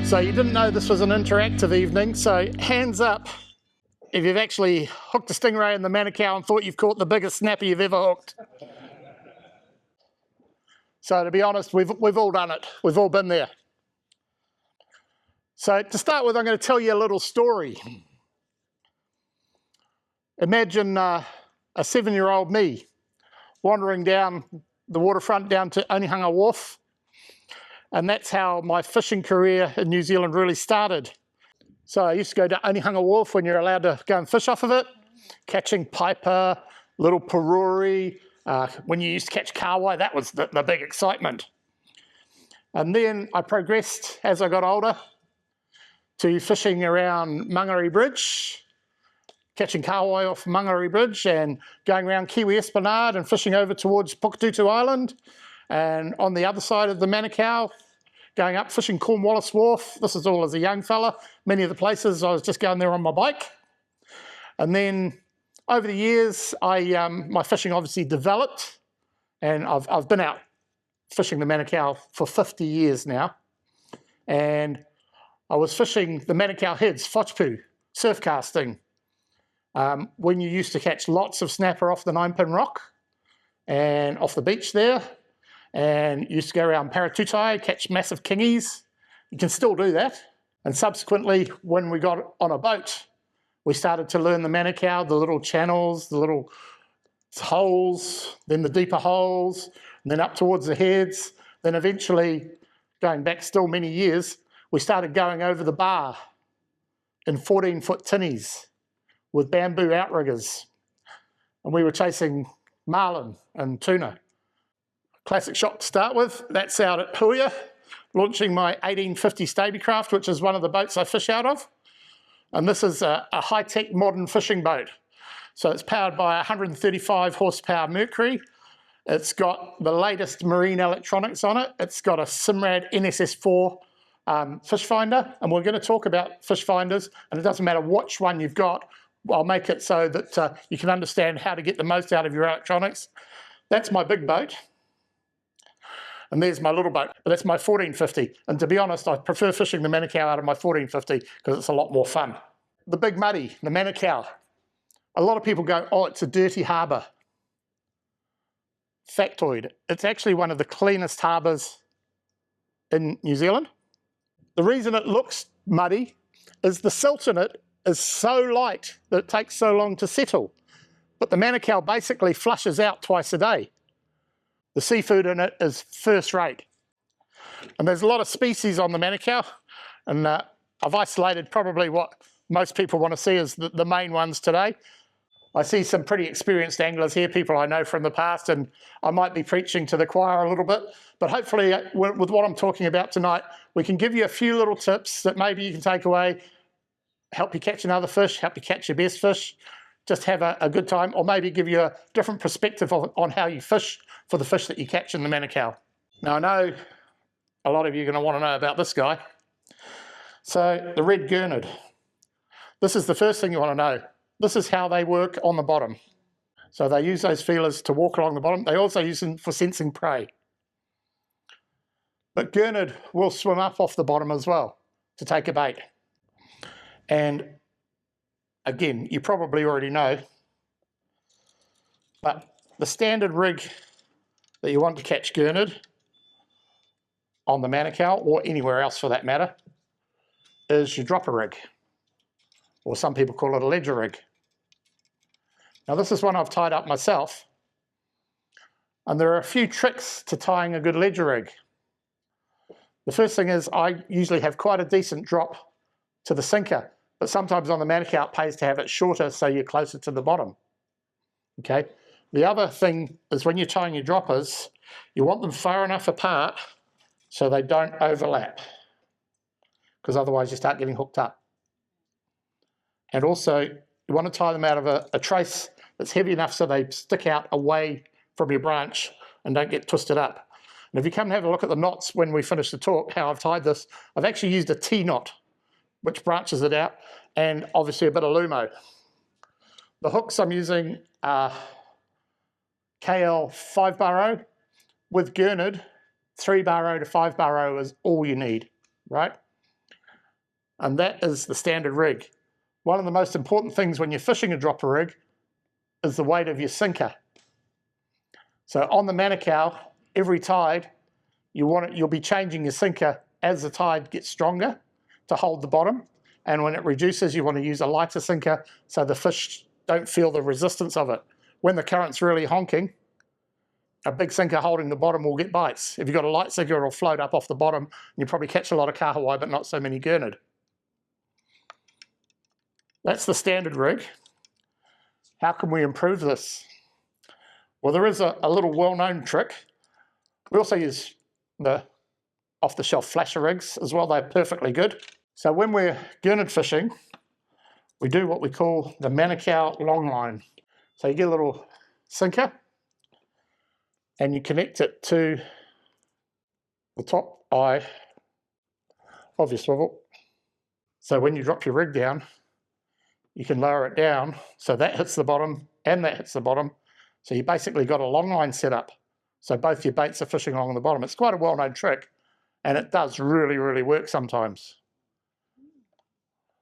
So you didn't know this was an interactive evening, so hands up if you've actually hooked a stingray in the Manukau and thought you've caught the biggest snapper you've ever hooked. So to be honest, we've all done it. We've all been there. So to start with, I'm going to tell you a little story. Imagine a 7-year-old me wandering down the waterfront down to Onehunga Wharf. And that's how my fishing career in New Zealand really started. So I used to go to Onehunga Wharf when you're allowed to go and fish off of it, catching piper, little paruri. When you used to catch kahawai, that was the big excitement. And then I progressed as I got older to fishing around Mangere Bridge, catching kahawai off Mangere Bridge and going around Kiwi Esplanade and fishing over towards Pukatutu Island. And on the other side of the Manukau, going up fishing Cornwallis Wharf. This is all as a young fella. Many of the places I was just going there on my bike. And then over the years, my fishing obviously developed, and I've been out fishing the Manukau for 50 years now. And I was fishing the Manukau heads, Whachpu, surf casting, when you used to catch lots of snapper off the 9-pin rock and off the beach there. And used to go around Paratutai, catch massive kingies. You can still do that. And subsequently, when we got on a boat, we started to learn the Manukau, the little channels, the little holes, then the deeper holes, and then up towards the heads. Then eventually, going back still many years, we started going over the bar in 14-foot tinnies with bamboo outriggers. And we were chasing marlin and tuna. Classic shot to start with, that's out at Huia, launching my 1850 Stabicraft, which is one of the boats I fish out of. And this is a high-tech modern fishing boat. So it's powered by 135 horsepower Mercury. It's got the latest marine electronics on it. It's got a Simrad NSS4 fish finder, and we're going to talk about fish finders, and it doesn't matter which one you've got. I'll make it so that you can understand how to get the most out of your electronics. That's my big boat. And there's my little boat, but that's my 1450. And to be honest, I prefer fishing the Manukau out of my 1450 because it's a lot more fun. The big muddy, the Manukau. A lot of people go, oh, it's a dirty harbour. Factoid, it's actually one of the cleanest harbours in New Zealand. The reason it looks muddy is the silt in it is so light that it takes so long to settle. But the Manukau basically flushes out twice a day. The seafood in it is first rate. And there's a lot of species on the Manukau, and I've isolated probably what most people want to see as the main ones today. I see some pretty experienced anglers here, people I know from the past, and I might be preaching to the choir a little bit, but hopefully with what I'm talking about tonight, we can give you a few little tips that maybe you can take away, help you catch another fish, help you catch your best fish, just have a good time, or maybe give you a different perspective on how you fish for the fish that you catch in the Manukau. Now I know a lot of you are going to want to know about this guy. So the red Gurnard. This is the first thing you want to know. This is how they work on the bottom. So they use those feelers to walk along the bottom. They also use them for sensing prey. But Gurnard will swim up off the bottom as well to take a bait. And again, you probably already know, but the standard rig that you want to catch Gurnard on the Manukau, or anywhere else for that matter, is your dropper rig, or some people call it a ledger rig. Now this is one I've tied up myself, and there are a few tricks to tying a good ledger rig. The first thing is I usually have quite a decent drop to the sinker, but sometimes on the Manukau it pays to have it shorter so you're closer to the bottom. Okay. The other thing is when you're tying your droppers, you want them far enough apart so they don't overlap, because otherwise you start getting hooked up. And also you want to tie them out of a trace that's heavy enough so they stick out away from your branch and don't get twisted up. And if you come and have a look at the knots when we finish the talk, how I've tied this, I've actually used a T-knot, which branches it out, and obviously a bit of Lumo. The hooks I'm using are KL 5-bar-0 with Gurnard. 3-bar-0 to 5-bar-0 is all you need, right? And that is the standard rig. One of the most important things when you're fishing a dropper rig is the weight of your sinker. So on the Manukau, every tide, you'll be changing your sinker as the tide gets stronger to hold the bottom. And when it reduces, you want to use a lighter sinker so the fish don't feel the resistance of it. When the current's really honking, a big sinker holding the bottom will get bites. If you've got a light sinker, it'll float up off the bottom, and you probably catch a lot of kahawai, but not so many Gurnard. That's the standard rig. How can we improve this? Well, there is a little well-known trick. We also use the off-the-shelf flasher rigs as well. They're perfectly good. So when we're Gurnard fishing, we do what we call the Manukau long line. So you get a little sinker and you connect it to the top eye of your swivel. So when you drop your rig down, you can lower it down so that hits the bottom and that hits the bottom. So you basically got a long line set up. So both your baits are fishing along the bottom. It's quite a well-known trick, and it does really, really work sometimes.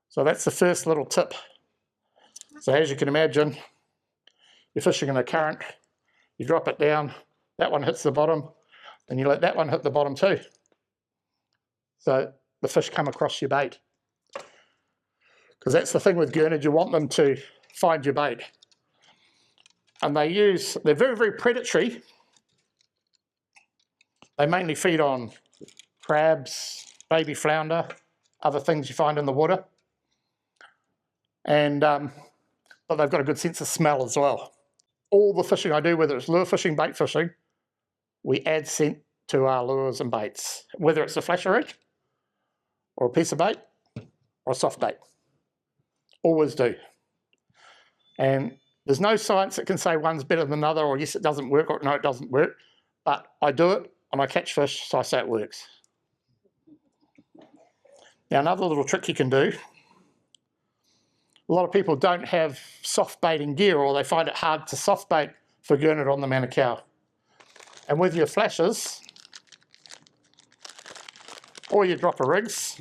So that's the first little tip. So as you can imagine, you're fishing in a current, you drop it down, that one hits the bottom, and you let that one hit the bottom too. So the fish come across your bait. Because that's the thing with Gurnard, you want them to find your bait. And they're very, very predatory. They mainly feed on crabs, baby flounder, other things you find in the water. And but they've got a good sense of smell as well. All the fishing I do, whether it's lure fishing, bait fishing, we add scent to our lures and baits, whether it's a flasher rig or a piece of bait or a soft bait. Always do. And there's no science that can say one's better than another, or yes, it doesn't work, or no, it doesn't work. But I do it, and I catch fish, so I say it works. Now, another little trick you can do. A lot of people don't have soft baiting gear, or they find it hard to soft bait for Gurnard on the Manukau. And with your flashers, or your dropper rigs,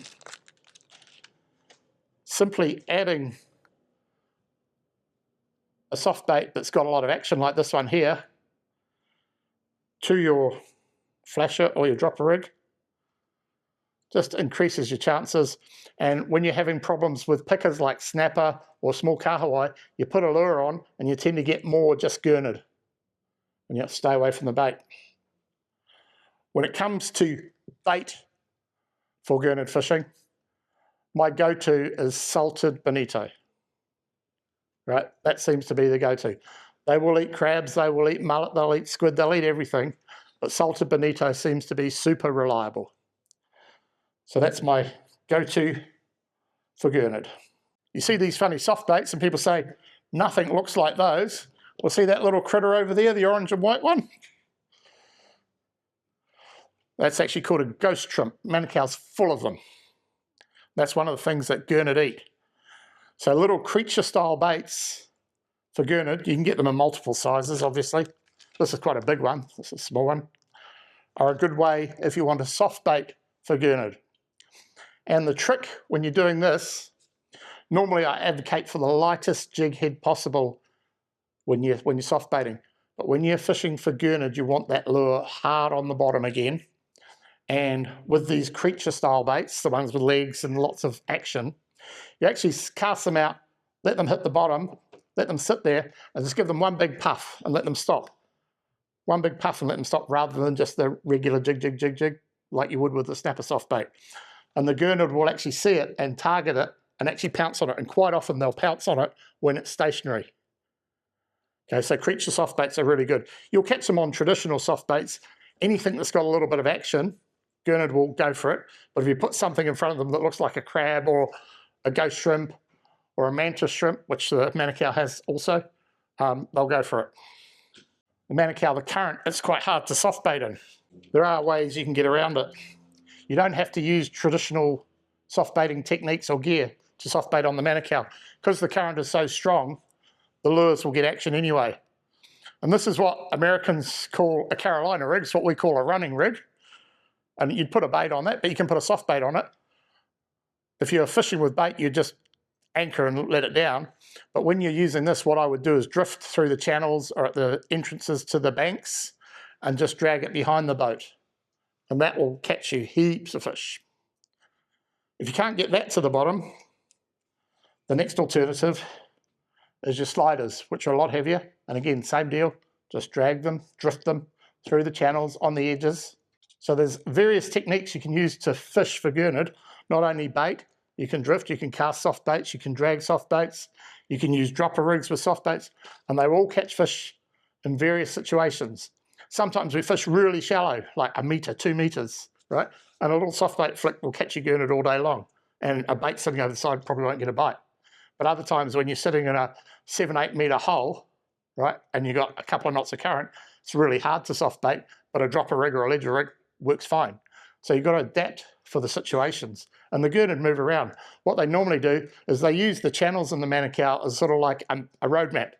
simply adding a soft bait that's got a lot of action like this one here to your flasher or your dropper rig just increases your chances. And when you're having problems with pickers like snapper or small kahawai, you put a lure on and you tend to get more just Gurnard, and you have to stay away from the bait. When it comes to bait for Gurnard fishing, my go-to is salted bonito. Right, that seems to be the go-to. They will eat crabs, they will eat mullet, they'll eat squid, they'll eat everything, but salted bonito seems to be super reliable. So that's my go-to for Gurnard. You see these funny soft baits and people say, nothing looks like those. Well, see that little critter over there, the orange and white one? That's actually called a ghost shrimp. Manukau's full of them. That's one of the things that Gurnard eat. So little creature-style baits for Gurnard, you can get them in multiple sizes, obviously. This is quite a big one, this is a small one, are a good way if you want a soft bait for Gurnard. And the trick when you're doing this, normally I advocate for the lightest jig head possible when you're soft baiting. But when you're fishing for Gurnard, you want that lure hard on the bottom again. And with these creature-style baits, the ones with legs and lots of action, you actually cast them out, let them hit the bottom, let them sit there, and just give them one big puff and let them stop. One big puff and let them stop, rather than just the regular jig, jig, jig, jig, like you would with the snapper soft bait. And the Gurnard will actually see it and target it and actually pounce on it, and quite often they'll pounce on it when it's stationary. Okay, so creature soft baits are really good. You'll catch them on traditional soft baits. Anything that's got a little bit of action, Gurnard will go for it. But if you put something in front of them that looks like a crab or a ghost shrimp or a mantis shrimp, which the Manukau has also, they'll go for it. The Manukau, the current, it's quite hard to soft bait in. There are ways you can get around it. You don't have to use traditional soft baiting techniques or gear to soft bait on the Manukau. Because the current is so strong, the lures will get action anyway. And this is what Americans call a Carolina rig. It's what we call a running rig. And you'd put a bait on that, but you can put a soft bait on it. if you're fishing with bait, you just anchor and let it down. But when you're using this, what I would do is drift through the channels or at the entrances to the banks and just drag it behind the boat. And that will catch you heaps of fish. If you can't get that to the bottom, the next alternative is your sliders, which are a lot heavier. And again, same deal, just drag them, drift them through the channels on the edges. So there's various techniques you can use to fish for Gurnard, not only bait. You can drift, you can cast soft baits, you can drag soft baits, you can use dropper rigs with soft baits, and they all catch fish in various situations. Sometimes we fish really shallow, like 1 metre, 2 metres, right? And a little soft bait flick will catch you Gurnard all day long, and a bait sitting over the side probably won't get a bite. But other times when you're sitting in a 7, 8 metre hole, right, and you've got a couple of knots of current, it's really hard to soft bait, but a dropper rig or a ledger rig works fine. So you've got to adapt for the situations. And the Gurnard move around. What they normally do is they use the channels in the Manukau as sort of like a road map.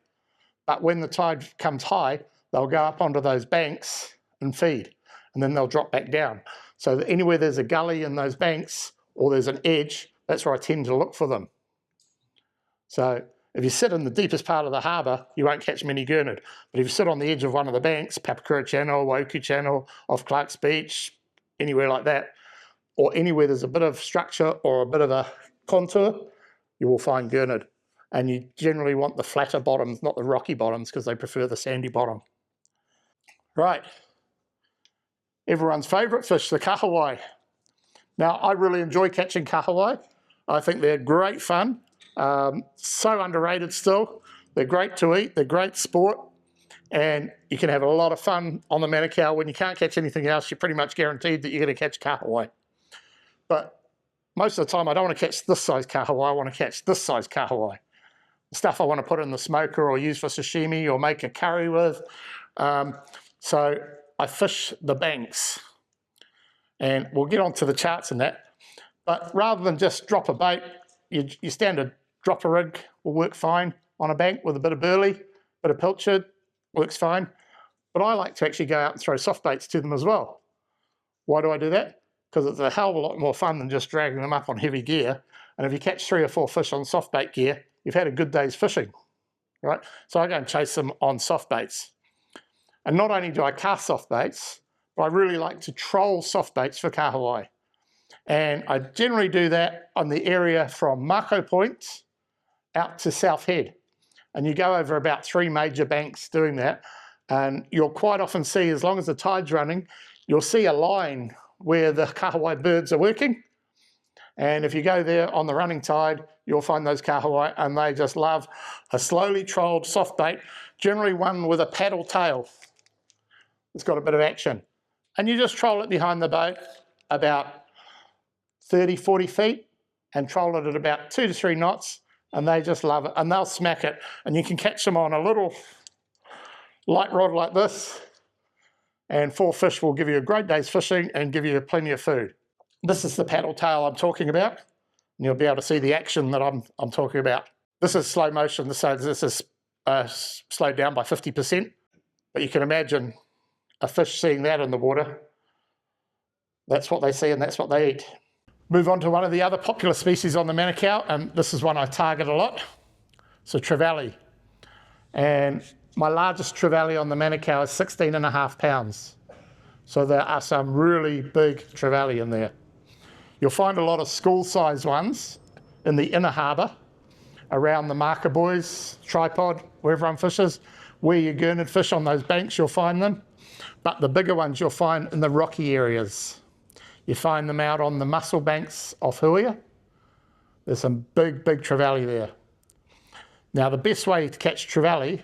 But when the tide comes high, they'll go up onto those banks and feed, and then they'll drop back down. So that anywhere there's a gully in those banks or there's an edge, that's where I tend to look for them. So if you sit in the deepest part of the harbour, you won't catch many Gurnard. But if you sit on the edge of one of the banks, Papakura Channel, Waiuku Channel, off Clark's Beach, anywhere like that, or anywhere there's a bit of structure or a bit of a contour, you will find Gurnard. And you generally want the flatter bottoms, not the rocky bottoms, because they prefer the sandy bottom. Right. Everyone's favourite fish, the kahawai. Now, I really enjoy catching kahawai. I think they're great fun. So underrated still. They're great to eat. They're great sport. And you can have a lot of fun on the Manukau. When you can't catch anything else, you're pretty much guaranteed that you're going to catch kahawai. But most of the time, I don't want to catch this size kahawai. I want to catch this size kahawai. The stuff I want to put in the smoker or use for sashimi or make a curry with. So I fish the banks. And we'll get onto the charts in that. But rather than just drop a bait, your standard dropper rig will work fine on a bank with a bit of burley, bit of pilchard, works fine. But I like to actually go out and throw soft baits to them as well. Why do I do that? Because it's a hell of a lot more fun than just dragging them up on heavy gear. And if you catch 3 or 4 fish on soft bait gear, you've had a good day's fishing, right? So I go and chase them on soft baits. And not only do I cast soft baits, but I really like to troll soft baits for kahawai. And I generally do that on the area from Manukau Point out to South Head. And you go over about 3 major banks doing that. And you'll quite often see, as long as the tide's running, you'll see a line where the kahawai birds are working. And if you go there on the running tide, you'll find those kahawai, and they just love a slowly trolled soft bait, generally one with a paddle tail. It's got a bit of action. And you just troll it behind the boat about 30, 40 feet and troll it at about 2 to 3 knots, and they just love it, and they'll smack it. And you can catch them on a little light rod like this, and 4 fish will give you a great day's fishing and give you plenty of food. This is the paddle tail I'm talking about, and you'll be able to see the action that I'm talking about. This is slow motion, so this is slowed down by 50%, but you can imagine a fish seeing that in the water. That's what they see and that's what they eat. Move on to one of the other popular species on the Manukau, and this is one I target a lot. So Trevalli. And my largest Trevalli on the Manukau is 16.5 pounds. So there are some really big Trevalli in there. You'll find a lot of school-sized ones in the inner harbour, around the marker buoys, tripod, where everyone fishes. Where you Gurnard fish on those banks, you'll find them. But the bigger ones you'll find in the rocky areas. You find them out on the mussel banks off Huia. There's some big, big Trevalli there. Now, the best way to catch Trevalli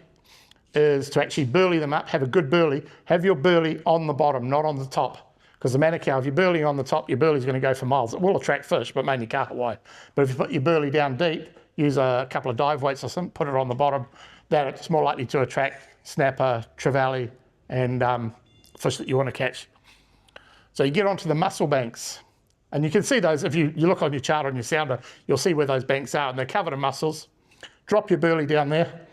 is to actually burley them up, have a good burley. Have your burley on the bottom, not on the top. Because the Manukau, if you're burleying on the top, your burley's going to go for miles. It will attract fish, but mainly kahawai. But if you put your burley down deep, use a couple of dive weights or something, put it on the bottom, then it's more likely to attract snapper, Trevalli, and fish that you want to catch. So you get onto the mussel banks, and you can see those. If you look on your chart on your sounder, you'll see where those banks are, and they're covered in mussels. Drop your burley down there.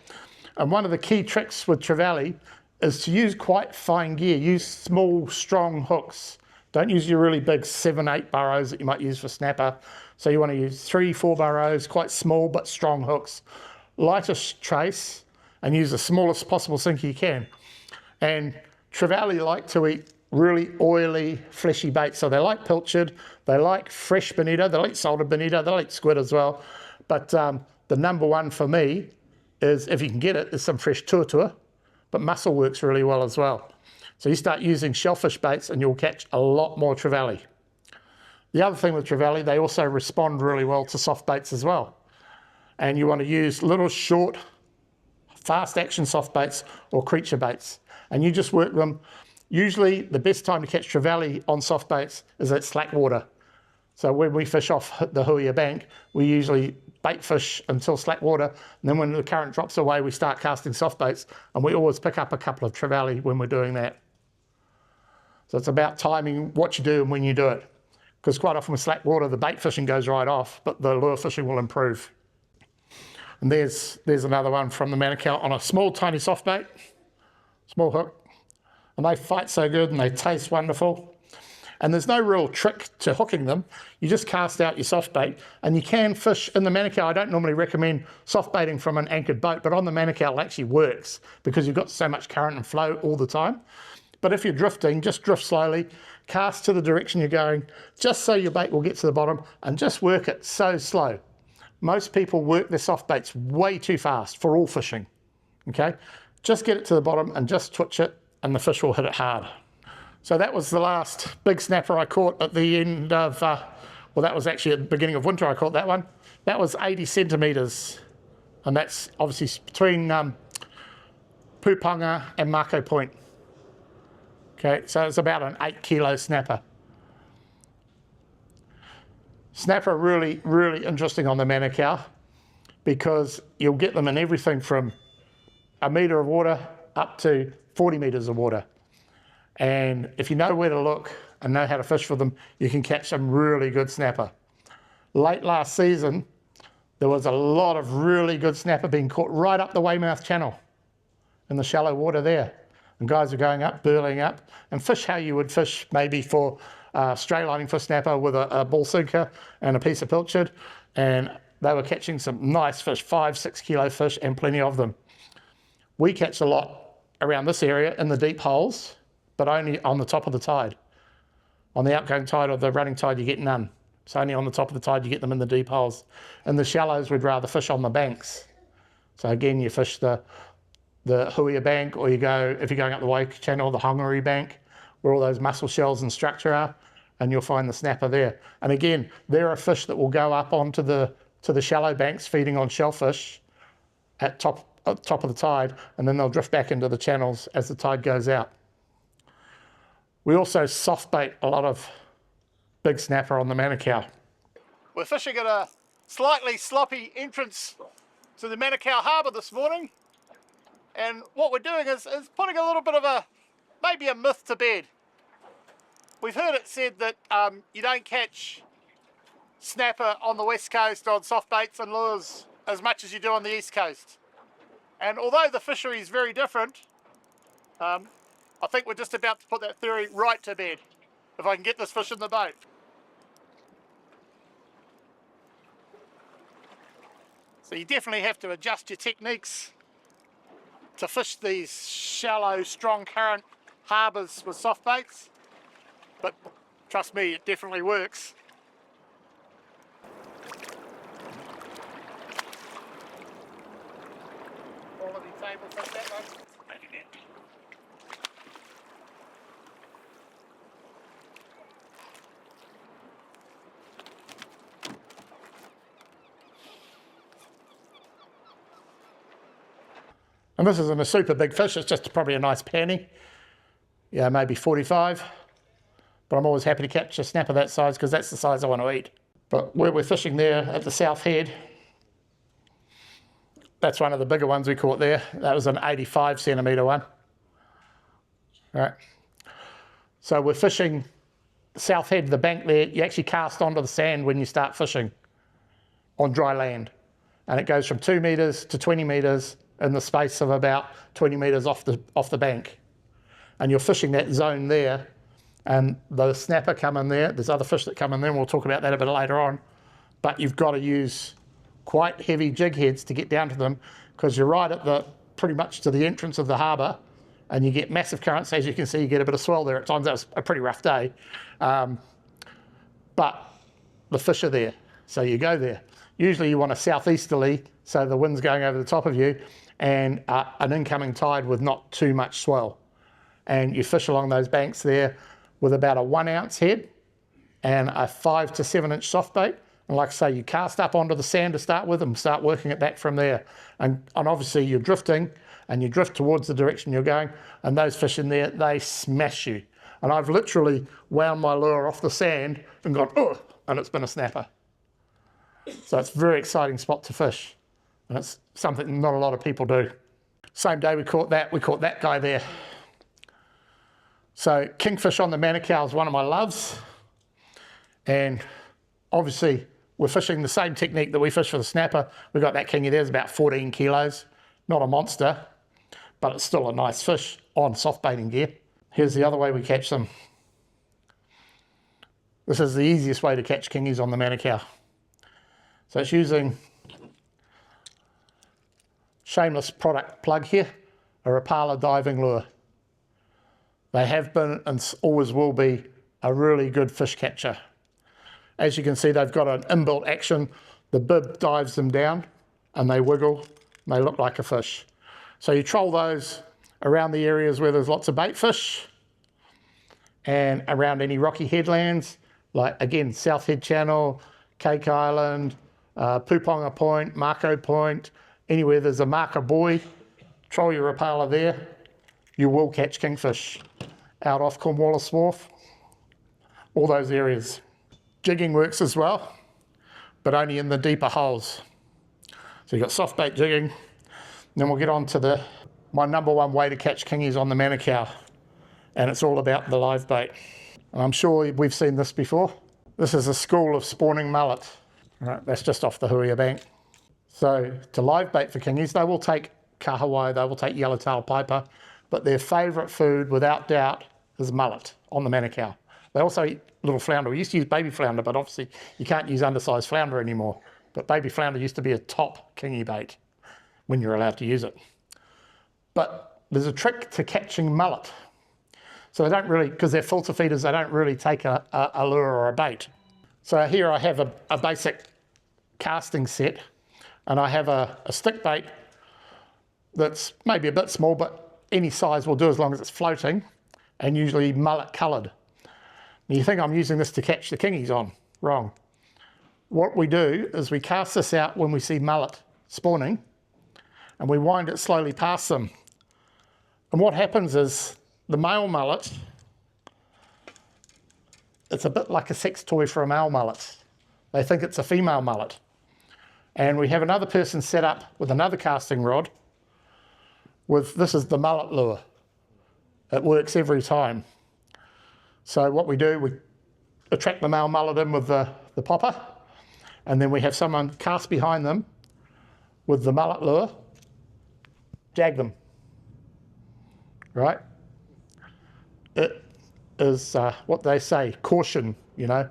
And one of the key tricks with Trevalli is to use quite fine gear. Use small, strong hooks. Don't use your really big 7, 8 burrows that you might use for snapper. So you want to use 3-4 burrows, quite small but strong hooks. Lightest trace, and use the smallest possible sinker you can. And Trevalli like to eat really oily, fleshy bait. So they like pilchard, they like fresh bonito, they like salted bonito, they like squid as well. But the number one for me is, if you can get it, is some fresh tuatua, but mussel works really well as well. So you start using shellfish baits and you'll catch a lot more Trevalli. The other thing with Trevalli, they also respond really well to soft baits as well. And you want to use little short, fast action soft baits or creature baits. And you just work them. Usually the best time to catch Trevalli on soft baits is at slack water. So when we fish off the Huia bank, we usually bait fish until slack water. And then when the current drops away, we start casting soft baits. And we always pick up a couple of Trevalli when we're doing that. So it's about timing what you do and when you do it. Because quite often with slack water, the bait fishing goes right off, but the lure fishing will improve. And there's another one from the Manukau on a small, tiny soft bait, small hook. And they fight so good and they taste wonderful. And there's no real trick to hooking them. You just cast out your soft bait and you can fish in the Manukau. I don't normally recommend soft baiting from an anchored boat, but on the Manukau it actually works because you've got so much current and flow all the time. But if you're drifting, just drift slowly, cast to the direction you're going, just so your bait will get to the bottom, and just work it so slow. Most people work their soft baits way too fast for all fishing, okay? Just get it to the bottom and just twitch it and the fish will hit it hard. So that was the last big snapper I caught at the end of, well, that was actually at the beginning of winter I caught that one. That was 80 centimetres, and that's obviously between Pupanga and Marco Point. Okay, so it's about an 8 kilo snapper. Snapper really, really interesting on the Manukau because you'll get them in everything from a metre of water up to 40 metres of water. And if you know where to look and know how to fish for them, you can catch some really good snapper. Late last season, there was a lot of really good snapper being caught right up the Weymouth Channel in the shallow water there. And guys are going up, burling up, and fish how you would fish maybe for stray lining for snapper with a ball sinker and a piece of pilchard. And they were catching some nice fish, 5-6 kilo fish, and plenty of them. We catch a lot around this area in the deep holes, but only on the top of the tide. On the outgoing tide or the running tide, you get none. It's only on the top of the tide you get them in the deep holes. In the shallows, we'd rather fish on the banks. So again, you fish the Huia bank, or you go, if you're going up the Waikato Channel, the Hongari bank, where all those mussel shells and structure are, and you'll find the snapper there. And again, there are fish that will go up onto the shallow banks feeding on shellfish at top of the tide, and then they'll drift back into the channels as the tide goes out. We also soft bait a lot of big snapper on the Manukau. We're fishing at a slightly sloppy entrance to the Manukau Harbour this morning. And what we're doing is putting a little bit of maybe a myth to bed. We've heard it said that you don't catch snapper on the west coast on soft baits and lures as much as you do on the east coast. And although the fishery is very different, I think we're just about to put that theory right to bed, if I can get this fish in the boat. So you definitely have to adjust your techniques to fish these shallow, strong current harbours with soft baits, but trust me, it definitely works. Quality table fish, that one. And this isn't a super big fish, it's just probably a nice panny. Yeah, maybe 45. But I'm always happy to catch a snapper that size because that's the size I want to eat. But where we're fishing there at the south head, that's one of the bigger ones we caught there. That was an 85 centimetre one. All right. So we're fishing the south head of the bank there. You actually cast onto the sand when you start fishing on dry land. And it goes from 2 metres to 20 metres in the space of about 20 metres off the bank. And you're fishing that zone there, and the snapper come in there. There's other fish that come in there, and we'll talk about that a bit later on. but you've got to use quite heavy jig heads to get down to them, because you're right at the pretty much to the entrance of the harbour, and you get massive currents. As you can see, you get a bit of swell there at times. That was a pretty rough day, but the fish are there, so you go there. Usually you want a southeasterly, so the wind's going over the top of you, and an incoming tide with not too much swell. And you fish along those banks there with about a 1 ounce head and a 5 to 7 inch soft bait. And like I say, you cast up onto the sand to start with and start working it back from there. And obviously you're drifting, and you drift towards the direction you're going, and those fish in there, they smash you. And I've literally wound my lure off the sand and gone, oh, and it's been a snapper. So it's a very exciting spot to fish, and it's something not a lot of people do. Same day we caught that guy there. So kingfish on the Manukau is one of my loves, and obviously we're fishing the same technique that we fish for the snapper. We've got that kingy there, it's about 14 kilos, not a monster, but it's still a nice fish on soft baiting gear. Here's the other way we catch them. This is the easiest way to catch kingies on the Manukau. So it's using shameless product plug here, a Rapala diving lure. They have been and always will be a really good fish catcher. As you can see, they've got an inbuilt action. The bib dives them down and they wiggle and they look like a fish. So you troll those around the areas where there's lots of bait fish and around any rocky headlands, like again, South Head Channel, Cake Island, Puponga Point, Marco Point, anywhere there's a marker buoy, troll your Rapala there, you will catch kingfish. Out off Cornwallis Wharf, all those areas. Jigging works as well, but only in the deeper holes. So you've got soft bait jigging. Then we'll get on to my number one way to catch kingies on the Manukau, and it's all about the live bait. And I'm sure we've seen this before. This is a school of spawning mullet. All right, that's just off the Huia bank. So to live bait for kingies, they will take kahawai, they will take yellowtail piper, but their favourite food, without doubt, is mullet on the Manukau. They also eat little flounder. We used to use baby flounder, but obviously you can't use undersized flounder anymore. But baby flounder used to be a top kingy bait when you're allowed to use it. But there's a trick to catching mullet. So they don't really, because they're filter feeders, they don't really take a lure or a bait. So here I have a basic casting set, and I have a stick bait that's maybe a bit small, but any size will do as long as it's floating, and usually mullet coloured. You think I'm using this to catch the kingies on? Wrong. What we do is we cast this out when we see mullet spawning, and we wind it slowly past them. And what happens is the male mullet, it's a bit like a sex toy for a male mullet. They think it's a female mullet. And we have another person set up with another casting rod with, this is the mullet lure. It works every time. So what we do, we attract the male mullet in with the popper, and then we have someone cast behind them with the mullet lure, jag them, right? It is what they say, caution, you know,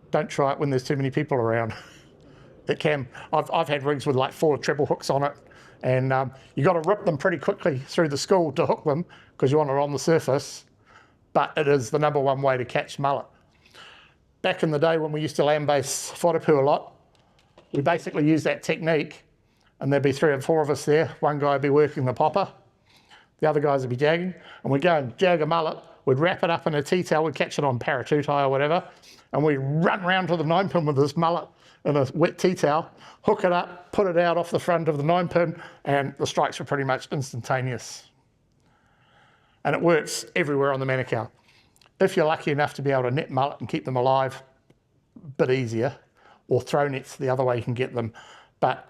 don't try it when there's too many people around. It can, I've had rigs with like 4 treble hooks on it, and you got to rip them pretty quickly through the school to hook them because you want it on the surface, but it is the number one way to catch mullet. Back in the day when we used to land base wharapu a lot, we basically used that technique, and there'd be 3 or 4 of us there. One guy would be working the popper, the other guys would be jagging, and we'd go and jag a mullet, we'd wrap it up in a tea towel, we'd catch it on paratutai or whatever, and we'd run round to the 9-pin with this mullet in a wet tea towel, hook it up, put it out off the front of the 9-pin, and the strikes were pretty much instantaneous. And it works everywhere on the Manukau. If you're lucky enough to be able to net mullet and keep them alive, a bit easier, or throw nets the other way you can get them. But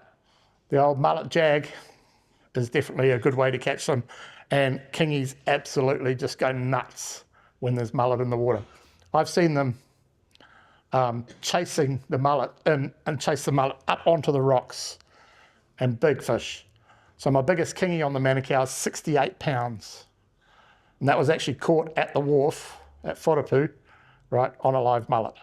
the old mullet jag is definitely a good way to catch them, and kingies absolutely just go nuts when there's mullet in the water. I've seen them chasing the mullet in and chase the mullet up onto the rocks, and big fish. So my biggest kingy on the Manukau is 68 pounds. And that was actually caught at the wharf at Wharapu, right, on a live mullet.